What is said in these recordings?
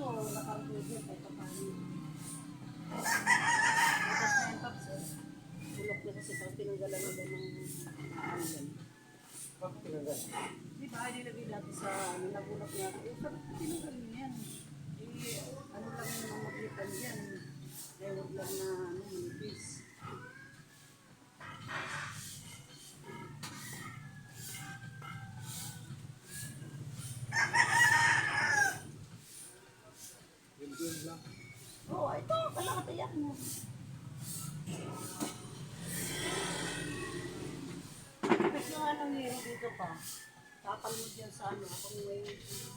ito, nakarugod kahit pa paano. Bukas na yung paps eh. Bulok na kasi tapos tinanggalan nila ng angal. Bakit tinanggal? Di ba, nilagay natin sa nabulok natin. Eh, sabi ko, tinanggal niya yan. Eh, ano lang yung mga maglipan yan. Eh, huwag lang na, manipis. Yun lang. Oo, ito, kalakatayak mo. Tapos yung anong nero dito pa, tapal mo dyan sa ano, kung may ligo,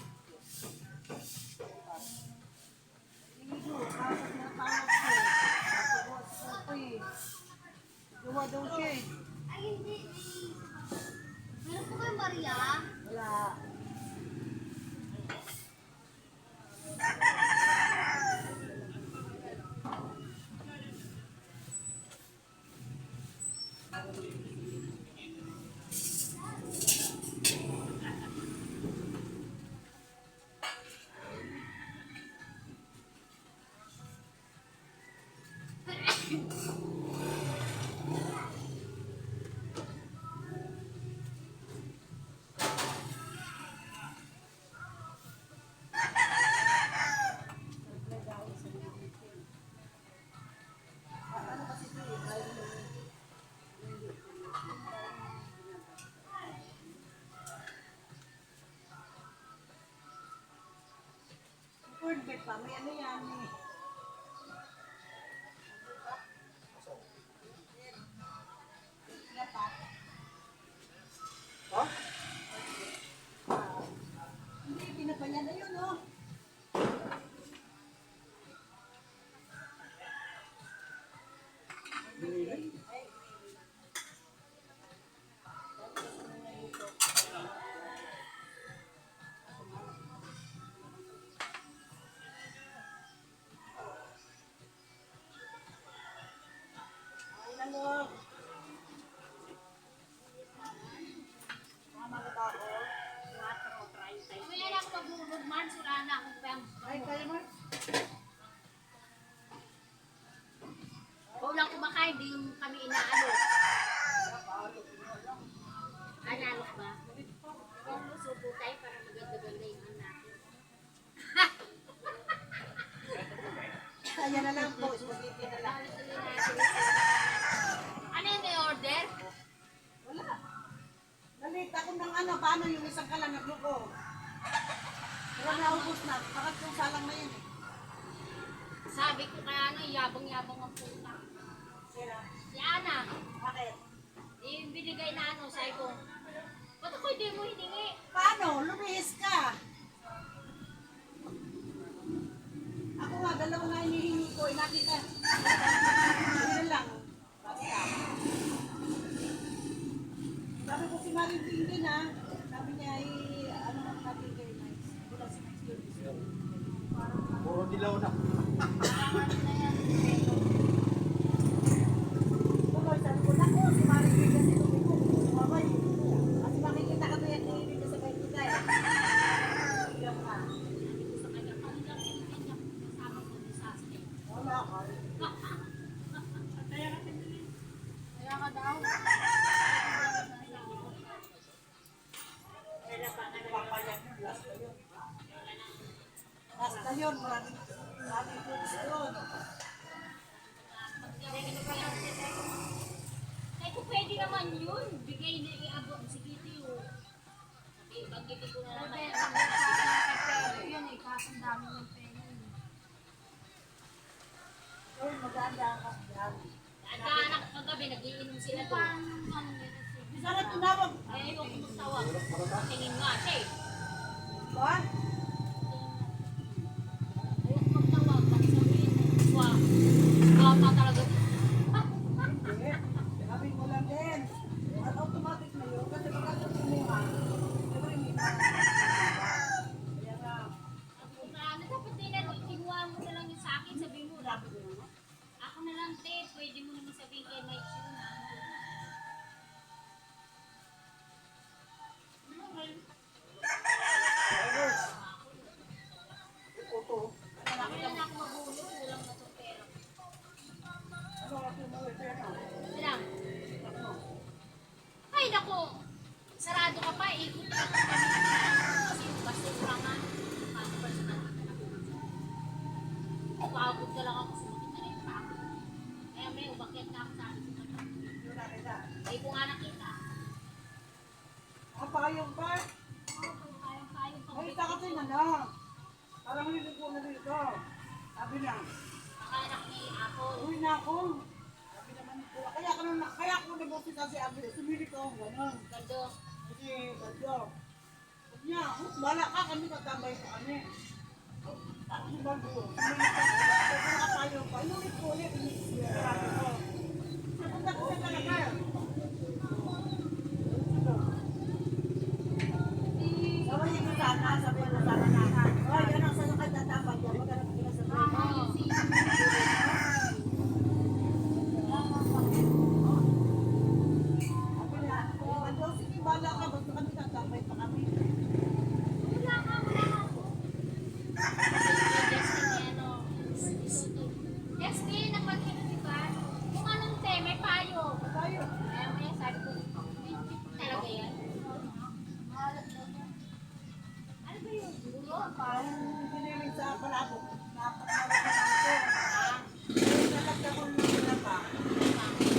kapag natawag ko, napagawa sa ko eh. Gawa daw siya eh. Ay, hindi. Meron po kayo Maria? Wala. Cornbread pa, may ano yan eh. Ha? Hindi, pinapanyan na yun oh. Binili? Kuya lang pagbubog man, sura na akong pem. Ay, kaya mo? Kung lang kumakain, di yung kami inaalo. Analok ba? Kung subo tayo para maganda-ganda yung ano natin. Kaya na lang po, spaghetti na lang. Ano yung may order? Wala. Nalit ako ng ano, paano yung isang kalang nagluko? Wala na ubos na, pakatlong salang na yun eh. Sabi ko kaya ano, yabang-yabang ang puta. Sira. Si Ana, Bakit? yung binigay na ano, sabi ko, ba't ako hindi mo hiningi? Paano? Lumihis ka. Ako nga, dalawa nga hinihingi ko, nakita. Ano lang. Basta. Sabi ko si Maring King din ha. Sabi niya ay, ano nang natin kay Mike. Wala si Mike yun. Puro dilaw na. Tuloy, sabi ko, naku, si Maring King kasi tuloy ko. Babay. Kasi makikita ka to yan, hindi ka sa kayo kita eh. Ikaw ka. Sa kanya, kanilang kanya kasama ko disaster. Wala ka. Kaya ka daw. Last na yun, maraming foods yun. Ay, kung pwede naman yun, bigay na iabot. Sige, tiyo. Sabi, banggitin ko na naman. Yun eh, kaso ang dami ng pera eh. Uy, maganda ka dyan. Anak kagabi, nagiinom sila doon. Sana tumawag. Ay, ayaw ko magtawag. Tingin nga siya eh. Ba? Ayaw ko magtawag. Kasi sabihin, wah, gapa talaga. Hindi. Sabi mo lang din. At automatic na yun. Kasi pagka kumuha, siyempre may mga. Kaya nga, Ano dapat din na, kinuha mo na lang yung sa akin, sabihin mo, sabi ko naman. ako na lang, te, pwede mo naman sabihin kay Mike yun. ikot lang kami. Kasi basura nga. Paano personal ka na pumunta? Pagod ka lang ako, sumakit na rin pa ako. Kaya may umakyat na ako sa akin. Hindi ko nga nakita. Kapayong pa. Kayang-kayang pang Ay, takatay na lang. Parang niligo na dito. Sabi na, Nakanak ni ako. uwi na ako. Sabi naman ni Kuya, kaya ako nag-office kasi abi, sumili ko ako gano'n. Gando. Kasi, ganda. Sabi niya, wala ka kami, tatambay pa kami. Tapos yung bago, sumili ka. Kasi nakapayong pa. Inulit ko ulit, sabi ko. Napunta ko sa talaga. Sabi niya ko sana, sabi ko sana na. Oh, yan ang sasakay tatambay. Yan, maghanap ka sa Oo. Sabi niya, "Mando, sige, bahala ka, basta kami tatambay pa kami." Wala ka, wala ka. Justin, napagkita di ba? Kung anong te, may payo. Tayo. Kaya may sabi ko, talaga yan. Ano ba yun? Dulo? Parang piniling sa palabok. Napakalaga na ako. Ah, Nalagyan ko ng pinaka.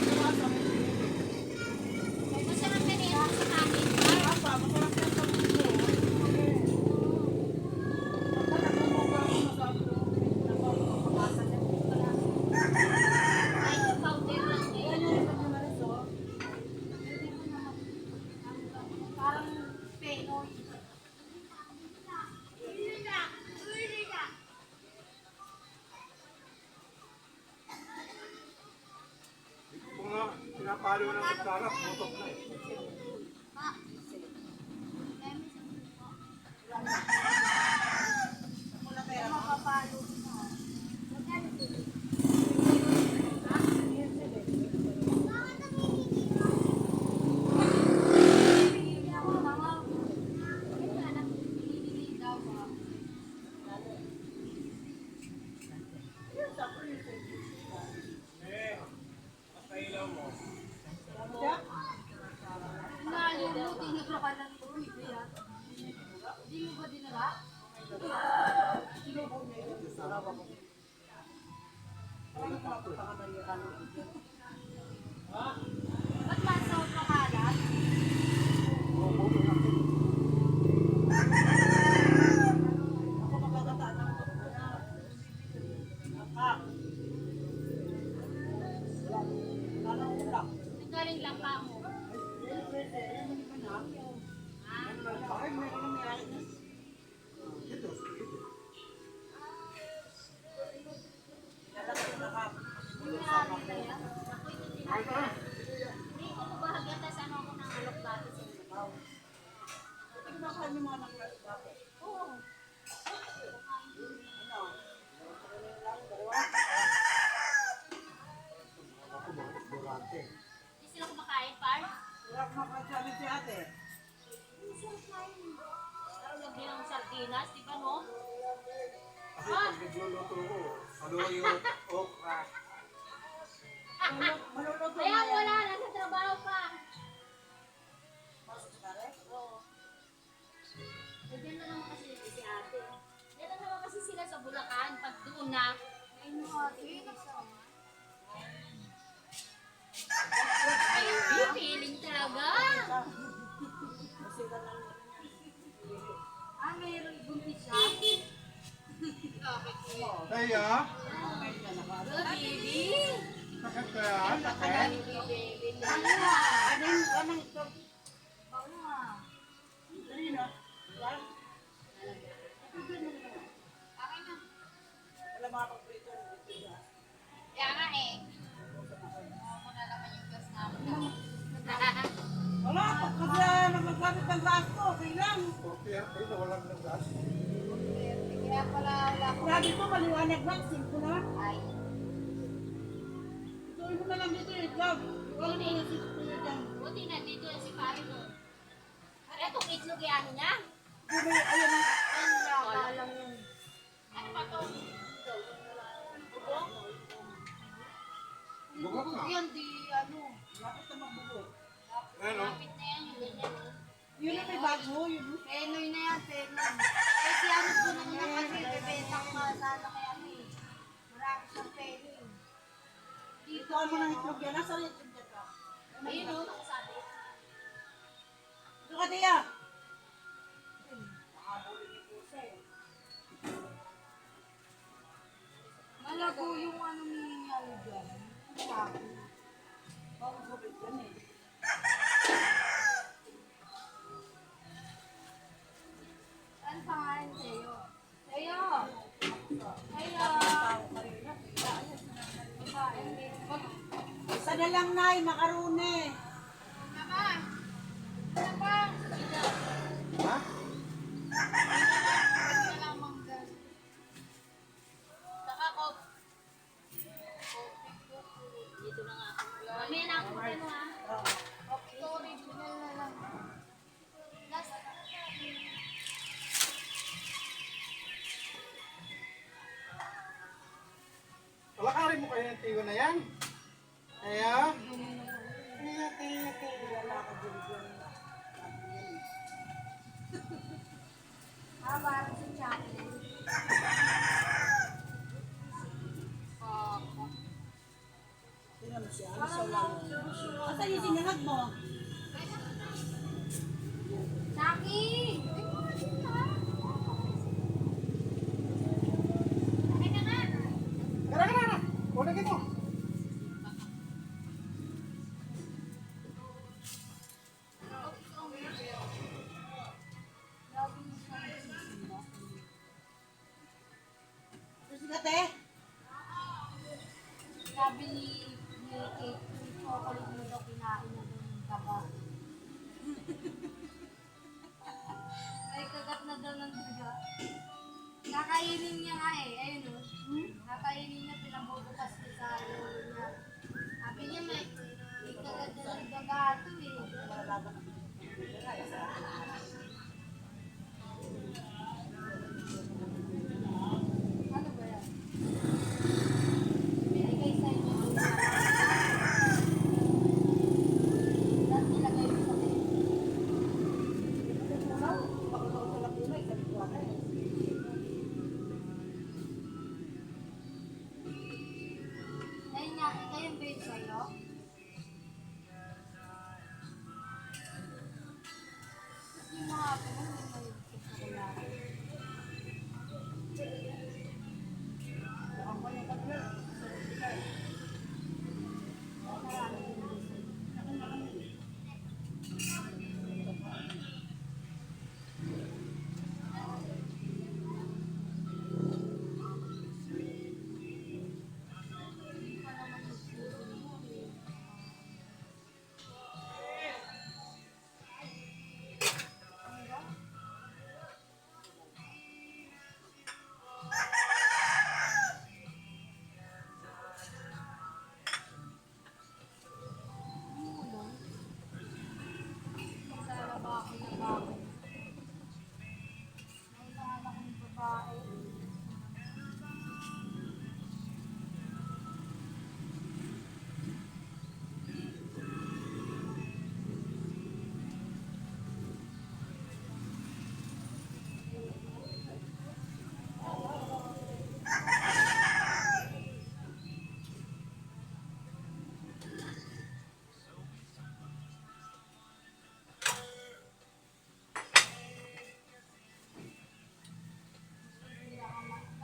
Tawasan mo yung piniling. may masarap na niya sa kanin. Apa, masarap yan sa puso. Pagka nagmumukha ako, masabi ko, napapakasan yan. Kahit yung powder lang Yan din. yung ibang naman ito. Parang penoy. Kung nga, pinapalo ng kutsara, putok na eh. Wala pera mo. Siya? Parang napapakamayakan mo. Ba't ba sobrang kalat? Ako magkakataan ng kapuna. Nakak. Parang ulak. Nagaling lang pa mo. Ay, pwede. Ayun, hindi pa na. Ha? Ay, meron na may ayos na. Lalaki na ka. Nangyari na yan. Ako ito tinatay. Hindi ko mabahagyan tas ano ako ng alok dati sa Libaw. Ano ba kayo mga nangyari bakit? Oo. Ano? Ano lang, dalawa? Ako mga durante. Hindi sila kumakain, par. Wala akong makasabi si ate. Hindi sila kain. Pero lagyan ng sardinas, di ba no? Kasi pag nagluluto ko, paluyo, okra. Maluluto Kaya na yan. wala, nasa trabaho pa. Masok ka rin? Oo. Diyan na naman kasi si ate. Diyan na naman kasi sila sa Bulacan. Pag doon na, ay no ate, ay feeling talaga. Kasi ka lang. Ah, mayroon buntis siya? Kaya, Hello, baby. sakit kaya, sakit. Baby Anong ito? na. Kanina? Yan? Okay na. Wala mga pagprito. Kaya nga eh. Mo na naman yung gas namin. Wala, kasi nagagamit ng gas ko. Okay lang. Okay, ay, nawalan ng gas. Kaya pala wala ko. Lagi ko maliwanag lang. Simple na. Ay. Ituloy mo na lang dito eh. Vlog. Wala mo na si Kuya dyan. Buti na dito si Pari doon. Etong itlog yan niya. Ayun na. Ayun na, kalang yun. Ano pa to? Bubong? Bugok na. Yan, di ano. Bakit na magbubo? Ano? Lapit na yan, yung ganyan. Yun ang may bago, yun. Penoy na yan, Penoy. Eh, si ano po naman na kasi, bebenta ko nga sana kay ano eh. Marami siyang Penoy. Dito mo ng itlog yan. Nasa rin itlog yan ka? Ayun o, nakasabi. Ito ka, Tia. Malago yung ano nangyayari dyan. Sabi. Bawang gupit yan eh. Ano pangalan sa'yo? Sa'yo! Sa'yo! Isa na lang, Nay. Makarune. Mama! Ano ba? Ha? Ano lang mangga? Saka ko. Dito na nga. Mami na ako ano ha? Ito original na lang. Last. Palakarin mo kayo ng tiyo na yan. Kaya? Parang sa chocolate. Tingnan mo siya. Ano siya lang? Asan yung sinangag mo? Saki! Teka nga! Kara! Ulagin mo. Kasi ka, te? Sabi ni Kate, yung chocolate mo daw kinain na daw ng taba. Ay, kagat na daw ng daga. Kakainin niya nga eh, ayun o. Kakainin niya, pinabubukas ko sa lolo niya. Sabi niya may kagat na ng daga ito eh. Ano ba yan? Binigay sa inyo ang tapos nilagay mo sa tayo. Ayun nga, ito yung bait sa'yo. Yung mga pinag may chocolate. Maglalaba ako ng bahay. May naanak ng babae.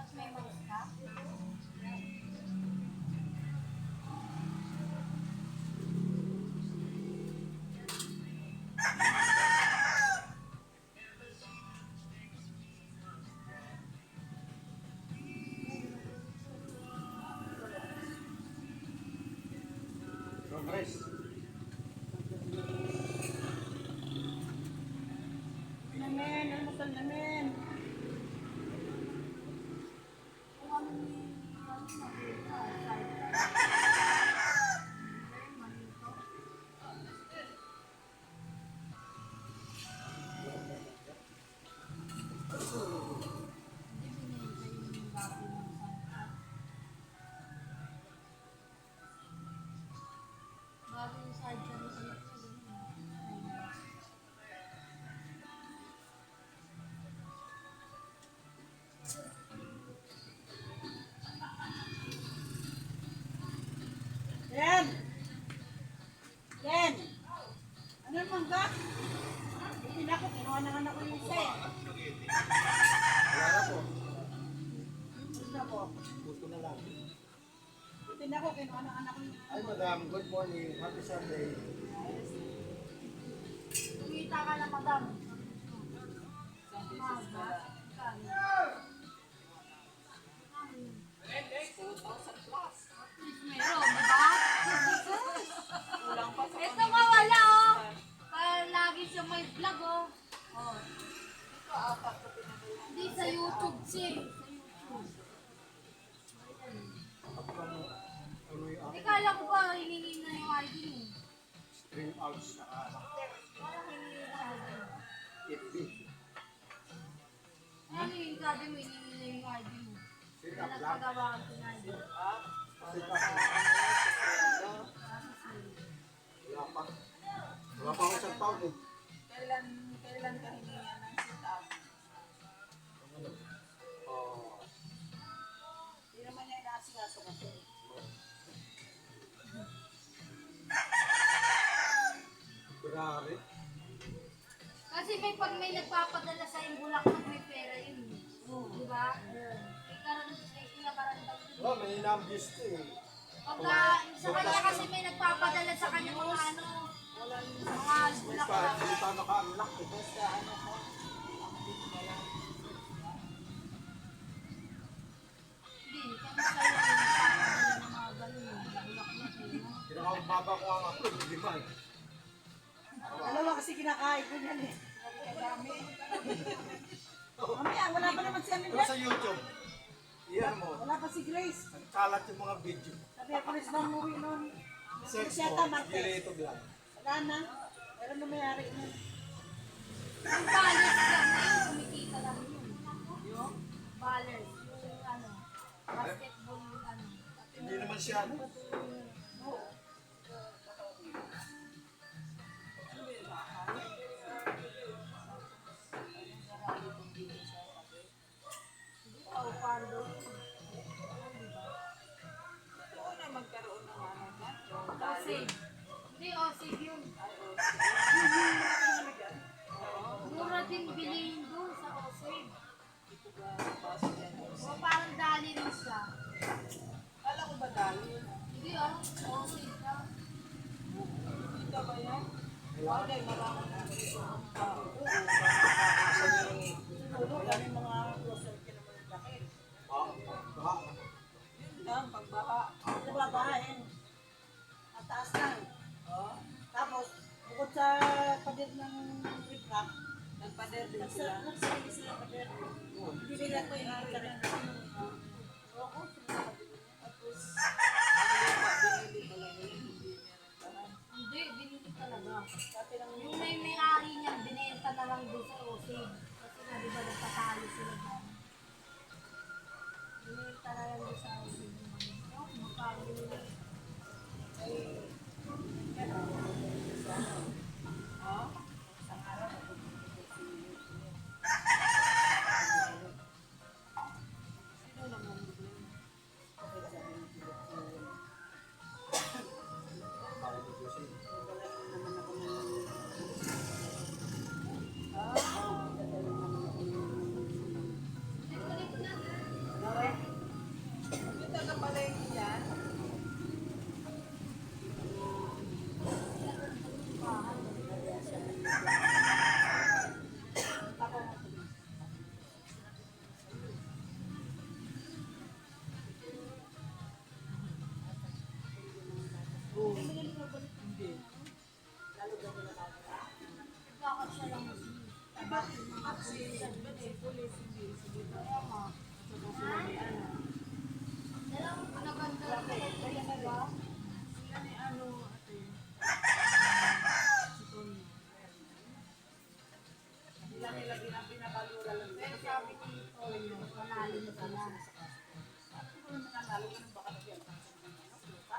Tapos may mais ka? Progress. Namen, almusal namen. Kung ano ni ano maganda, side. Manito. Hindi binenta yung baboy ng sangka. Bago yung sarja na sila sa ganun. anak ko yung isa eh. Wala na po. Basta po. Buto na lang. Buti na ako, kinuha ng anak ko yung Ay, madam. Good morning. Happy Sunday. Kumita ka na, madam. Meron, di ba? Ito nga wala, oh. Lagi siya may vlog, oh. Oh. Hindi sa YouTube siya. Sa YouTube. Ano yung Ikala ko ba hiningi na yung ID mo? string out sa Parang hiningi na yung ID. FB? Ano yung sabi mo, hiningi na yung ID mo? Sit Na up lang. nagpagawa ang pinay. Sit up lang. Wala pa. Wala pa ako sa taon eh. Kailan ka hiniyan ng sit-up? Oh. Hindi naman niya inaasikaso kasi. Grabe. Kasi pag may nagpapadala sa yung bulaklak, may pera yun. Di ba? May kinakarandag yun. Oh, may inambis ko eh. Pagka sa kanya kasi may nagpapadala sa kanya mga ano, mga bulaklak. Hindi pa naka-unlock eh. Basta ano ko, update na lang. Hindi, kami sa'yo yung nagpapadala ng mga ganun. Bulaklak yun. Pinakababa ko ang upload, lima eh. Dalawa kasi kinakain ko yan eh. Kadami. Mamaya, wala pa naman si Amin Pero sa YouTube, iyan mo, Wala pa si Grace. nagkalat yung mga video. Sabi ako rin na umuwi nun. Search Siya mo, tamarte. Gileto Vlog. Wala na. Pero na mayari nun. Yung ballers lang na yun, kumikita lang yun. Yung ballers, yung ano, basketball yung ano. Hindi naman siya ano. Pau Pando. Oo na magkaroon ng ano na. Osig. Hindi, Osig yun. Mura din bilhin doon sa Osig. O parang dali rin siya. Kala ko ba dali? Hindi ah, Osig ka. Dito ba yan? Okay, marami na. Tulog kami mga grocery ka naman yung laki. Baka, Yun lang, pagbaha. Nababahain. Ang taas lang. Tapos, bukod sa pader ng recap, nagpader din sila. Nagsarili sila pader. Hindi nila ko yung rin. Oo, sila nakabili. Tapos, ang lupa, binili talaga yun. Hindi, binili talaga. Dati lang Yung may-ari niya, binenta na lang doon sa Osig. Kasi nga, di ba nagpatalo sila dyan. Binenta na lang doon sa Osig. Oh, magkano yun. isang araw, nagbibigay si Sino naman bigyan? Bakit sabi ng bigyan? para tutusin. Wala naman ako ng... dadala naman ako ng... Nawe? Yung taga-palengke yan? Hindi. Lalo daw ko nakakita. Bakit siya lang Osig? Bakit? Police, hindi. Sige ba? Saka sila may ano. Naganda lang kayo, di ba? Sila ni ano, ate. Si Tony. Nila pinabalura lang. Pero sabi ni Tony, panalo na sila. Siguro nanalo ka ng baka nagyan ka sa mga ano, lupa.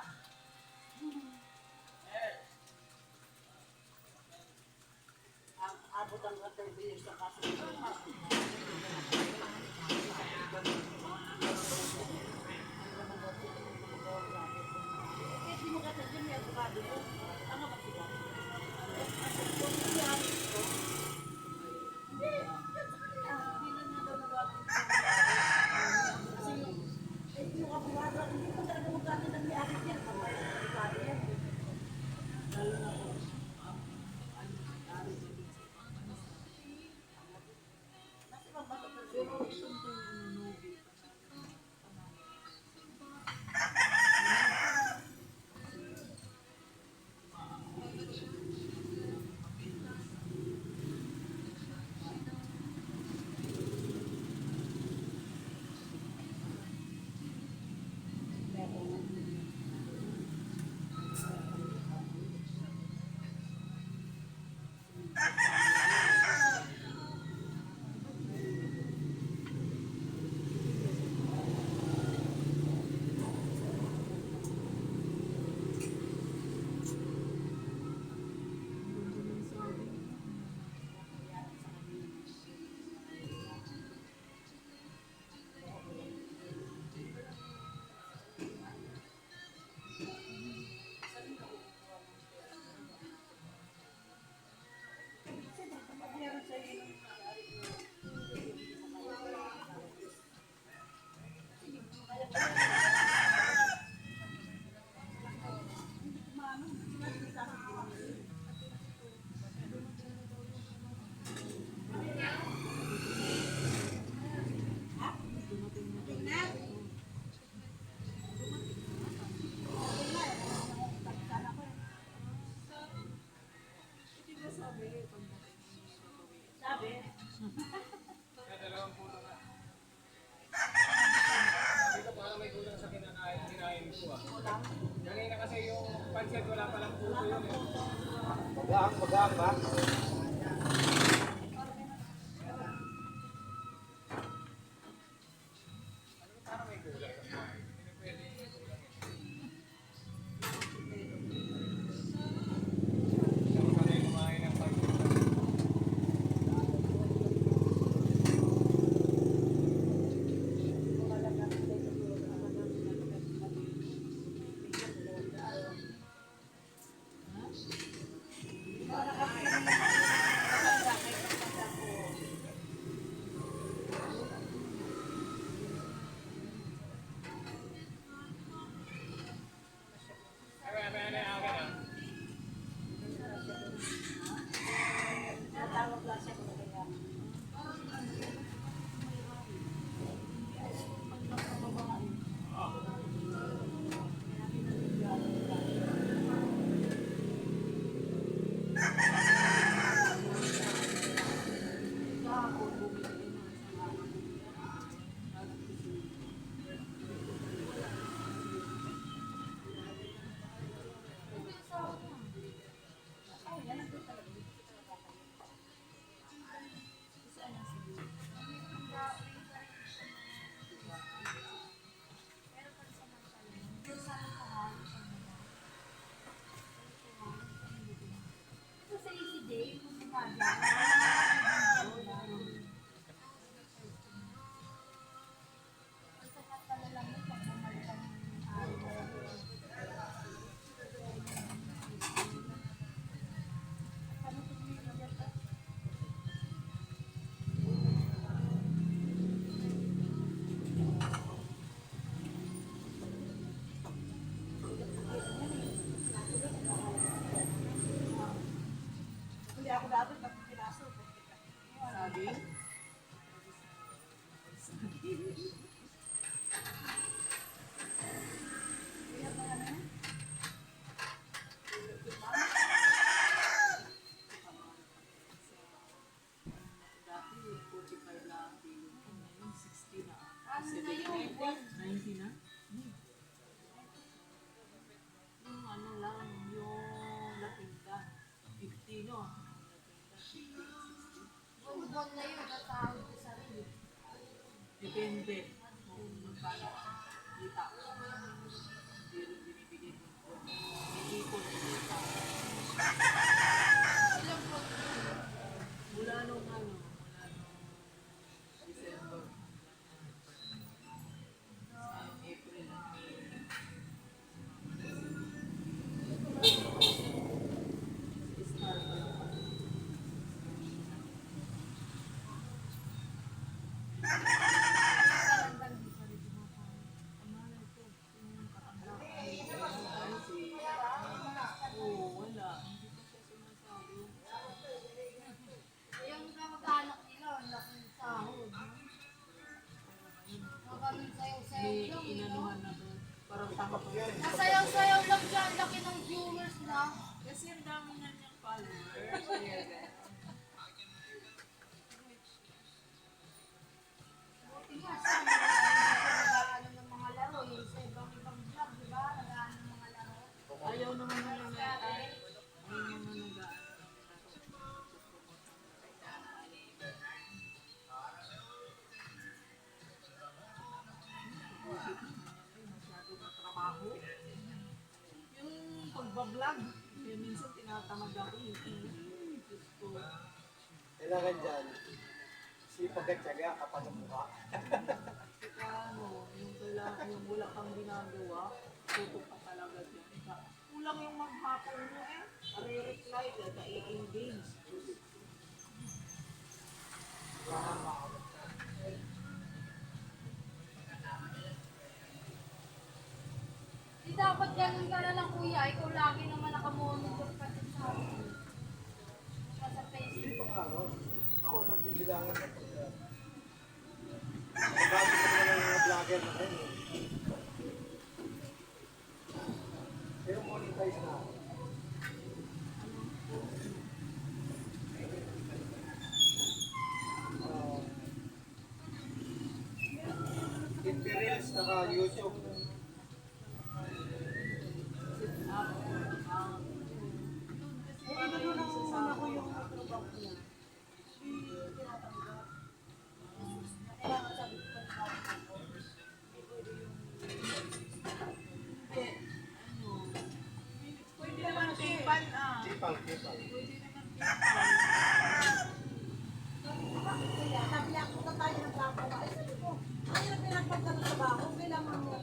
Ang abot ang 30 years na kaso. Kahit di mo kasi dyan, may abogado ko. Ano ba sila? ano na yun, 90 na? Yung ano lang, yung latinda. 50, no? buwan na yun, natawag ko sa rin. Depende kung magkano kita. Hindi rin binibigay mo. May ipon. Ilang buwan na yun? Mula nung December. April. Karandang di pa rin dumapay. Oo, wala. Hindi ko siya sinasabi. Yung kamag-anak nila, ang laking sahod. Makaming sayaw-sayaw May lang, inanuhan na doon. Parang tama ko. Masayaw-sayaw lang siya, ang laki ng viewers na. Kasi ang dami na niyang followers. Kaya ganun. Buti nga siya, nag-aano ng mga laro. Yung sa ibang-ibang vlog, di ba? Nag-aano ng mga laro. Ayaw naman na nangyayari. Ayaw naman nag masyado na trabaho. Yung pagbablog, eh, minsan tinatamad ako. Diyos ko. Kailangan dyan, sipag at tiyaga kapag ang mukha. Saka ano, yung kailangan, yung wala kang ginagawa, tutok ka talaga dyan. Kulang yung maghapon mo eh. Re-reply, i-engage. Di dapat ganun ka na lang, kuya. Ikaw lagi naman nakamonitor ka din sa akin. Sa Hindi Facebook. pa nga, no? Ako, nagbibilangan ng pagka. Ang dami ko naman ng mga vlogger na kayo. Pero monetize na ako. Reels saka YouTube. Sit up, account. Eh, ano nung nakuha ko yung trabaho niya. Tinatanggap. Kailangan sabi ko pa ako. Hindi pwede yung... Hindi, ano, pwede naman PayPal ah. Kipal. Pwede naman PayPal. Kaya sabi niya, punta tayo ng bako. Ay, sabi ko, ay, pinagpagka ng trabaho, kailangan mo,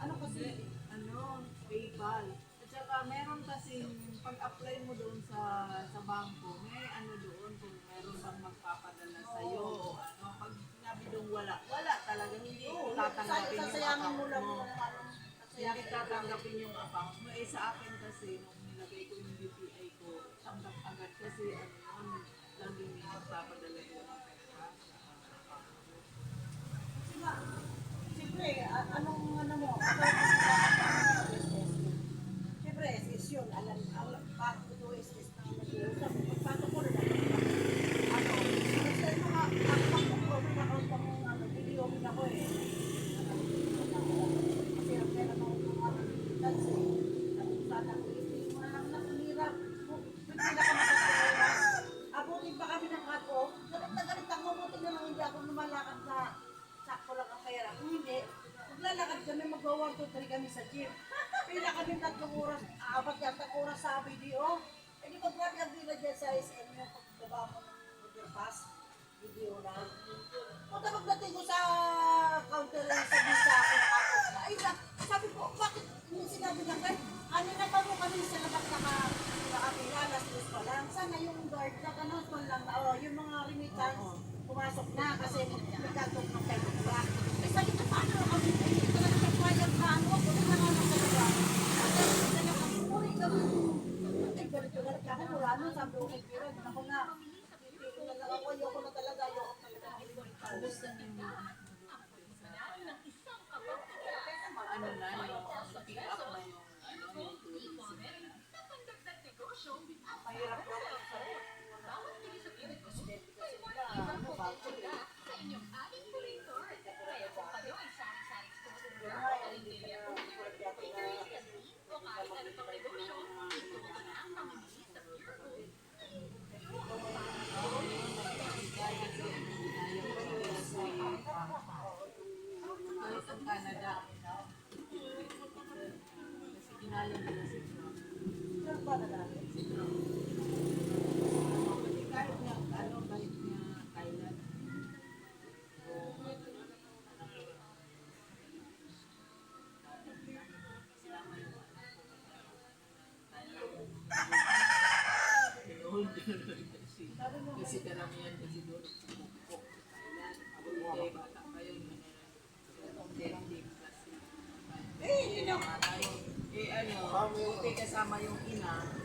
ano kasi, Ano, PayPal. At saka meron kasi pag-apply mo doon sa bangko, may ano doon kung meron bang magpapadala sa iyo o ano. Pag sinabi doon wala talaga hindi oo, tatanggapin yung sasayangin mo account lang mo. yung ano, Hindi tatanggapin yung account mo. Eh sa akin kasi nung nilagay ko yung BPI ko, tanggap agad kasi ano yun, laging may magpapadala doon ng pera sa account mo. siyempre, anong ano mo, siyempre, SS yun, alam, bago ito SS na nag-uusap, pagpasok ko na ano, kasi mga account mo, ano, video ako eh, kasi ang pera mo, kasi, sana ko, hindi mo na lang nakunirap, pwede na ka makapagpalas, abutin pa kami ng kato, galit na galit ako, buti na lang hindi ako lumalakad sa sakto lang ang pera. Kung hindi, maglalakad kami, mag-1, 2, 3 kami sa gym. Pila kami 3 oras, apat yata oras sa video. Eh di ba grabe ang pila dyan sa SM yung pagbaba mo ng overpass? Video na. O tapos natin ko sa counter lang sabi sa akin, ay sabi ko, bakit hindi sinabi na kayo? Ano na pa mo kami sa labas nakapila, last dos pa lang. Sana yung guard na ganun man lang, yung mga remittance, pumasok na kasi nagkatok ng kayo. Eh sabi ko, paano kami? Eh, hindi talaga nagpayag na ano, kung na nga lang talaga. Kasi hindi na kami, uri ka mo. Eh, galit ako, wala nun, sabi ko, kay Kira, ako na. Ayoko na talaga, ayoko talaga. Gusto niyo yung mga anak mo doon sa ano na yung pick up na yung ano yung tulong sila. Mahirap ko ako sa presidente kasi nila, ano, bago eh. Kasi karamihan kasi doon, pupukpok sa Thailand. Hindi, bata pa yun. Hindi kasi. Eh, Ano, buti kasama yung ina,